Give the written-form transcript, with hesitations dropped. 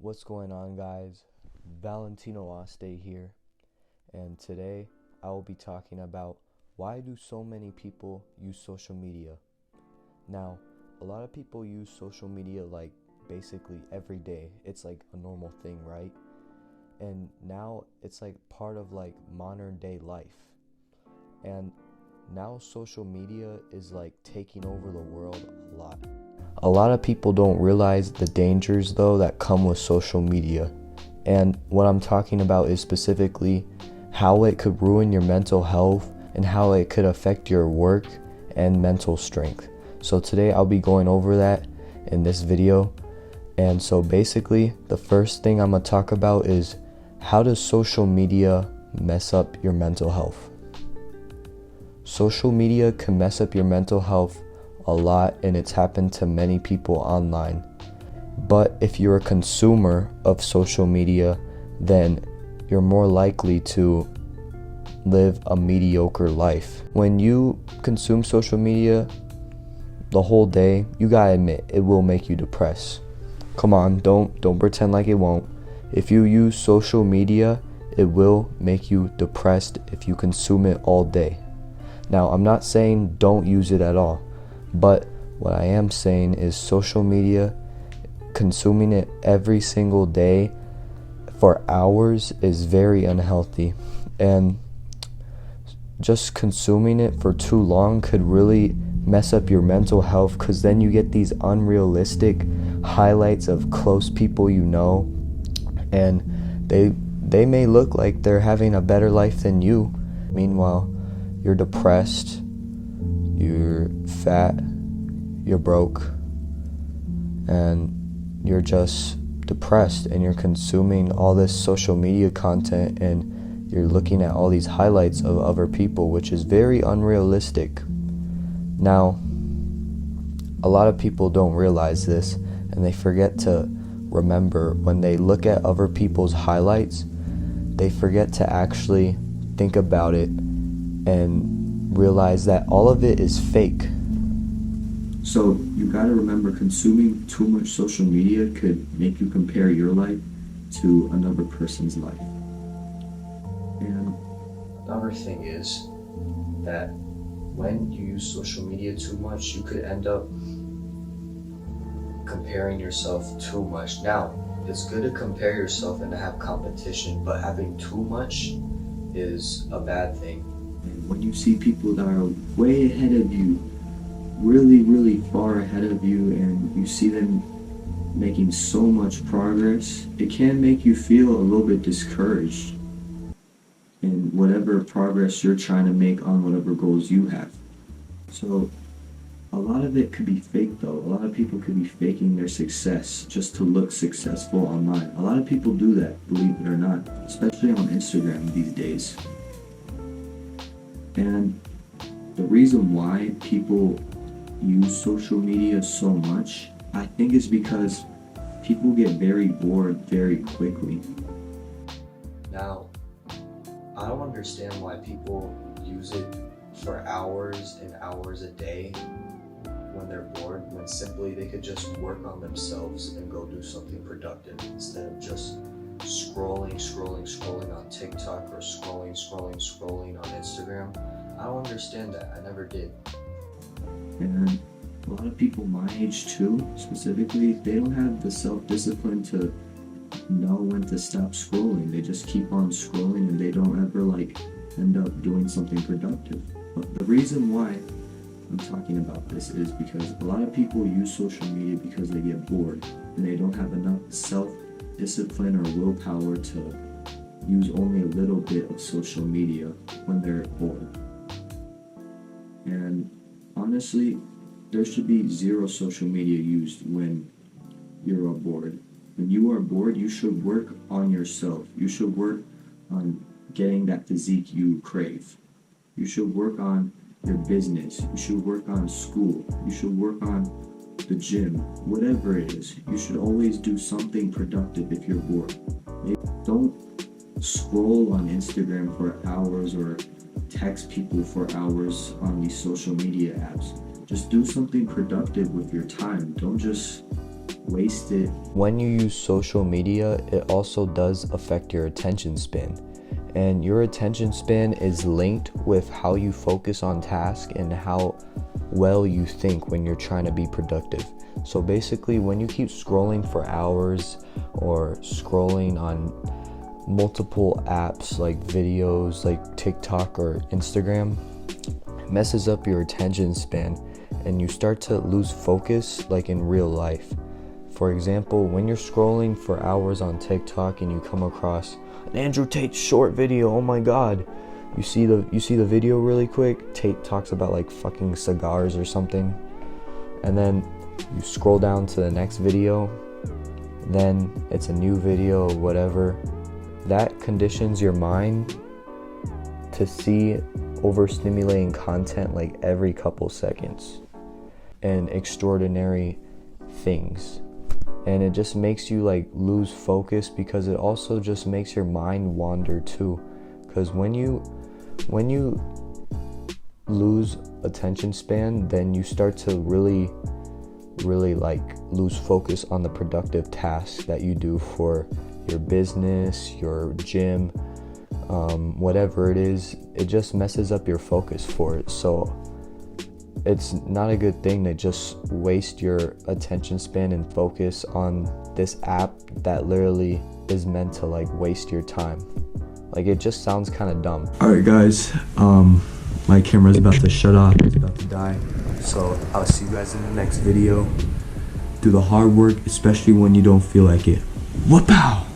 What's going on, guys? Valentino Aste here, and today I will be talking about why do so many people use social media. Now, a lot of people use social media like basically every day. It's like a normal thing, right? And now it's like part of like modern day life. And now social media is like taking over the world a lot. A lot of people don't realize the dangers though that come with social media. And what I'm talking about is specifically how it could ruin your mental health and how it could affect your work and mental strength. So today I'll be going over that in this video. And so basically the first thing I'm gonna talk about is how does social media mess up your mental health? Social media can mess up your mental health a lot, and it's happened to many people online. But if you're a consumer of social media, then you're more likely to live a mediocre life. When you consume social media the whole day, you gotta admit it will make you depressed. Come on, don't pretend like it won't. If you use social media, it will make you depressed if you consume it all day. Now, I'm not saying don't use it at all, but what I am saying is social media, consuming it every single day for hours is very unhealthy, and just consuming it for too long could really mess up your mental health, because then you get these unrealistic highlights of close people you know, and they may look like they're having a better life than you. Meanwhile, you're depressed, you're fat, you're broke, and you're just depressed, and you're consuming all this social media content, and you're looking at all these highlights of other people, which is very unrealistic. Now, a lot of people don't realize this, and they forget to remember when they look at other people's highlights, they forget to actually think about it and realize that all of it is fake. So you gotta remember, consuming too much social media could make you compare your life to another person's life. And another thing is that when you use social media too much, you could end up comparing yourself too much. Now, it's good to compare yourself and to have competition, but having too much is a bad thing. And when you see people that are way ahead of you, really far ahead of you, and you see them making so much progress, it can make you feel a little bit discouraged in whatever progress you're trying to make on whatever goals you have. So a lot of it could be fake though. A lot of people could be faking their success just to look successful online. A lot of people do that, believe it or not, especially on Instagram these days. And the reason why people use social media so much, I think, is because people get very bored very quickly. Now, I don't understand why people use it for hours and hours a day when they're bored, when simply they could just work on themselves and go do something productive instead of just scrolling on TikTok or scrolling on Instagram. I don't understand that. I never did. And a lot of people my age too, specifically, they don't have the self-discipline to know when to stop scrolling. They just keep on scrolling, and they don't ever end up doing something productive. But the reason why I'm talking about this is because a lot of people use social media because they get bored, and they don't have enough self-discipline or willpower to use only a little bit of social media when they're bored. And honestly, there should be zero social media used when you are bored. When you are bored, you should work on yourself. You should work on getting that physique you crave. You should work on your business. You should work on school. You should work on the gym. Whatever it is, you should always do something productive if you're bored. Don't scroll on Instagram for hours or text people for hours on these social media apps. Just do something productive with your time. Don't just waste it. When you use social media, it also does affect your attention span. And your attention span is linked with how you focus on tasks and how well you think when you're trying to be productive. So basically, when you keep scrolling for hours or scrolling on multiple apps like videos like TikTok or Instagram, it messes up your attention span and you start to lose focus like in real life. For example, when you're scrolling for hours on TikTok and you come across an Andrew Tate short video, oh my god, you see the video really quick. Tate talks about like fucking cigars or something, and then you scroll down to the next video, then it's a new video or whatever. That conditions your mind to see overstimulating content like every couple seconds and extraordinary things. And it just makes you like lose focus, because it also just makes your mind wander too. Because when you lose attention span, then you start to really like lose focus on the productive tasks that you do for your business, your gym, whatever it is. It just messes up your focus for it. So it's not a good thing to just waste your attention span and focus on this app that literally is meant to like waste your time. Like, it just sounds kind of dumb. Alright guys, my camera's about to shut off, it's about to die. So I'll see you guys in the next video. Do the hard work, especially when you don't feel like it. Whoop-pow!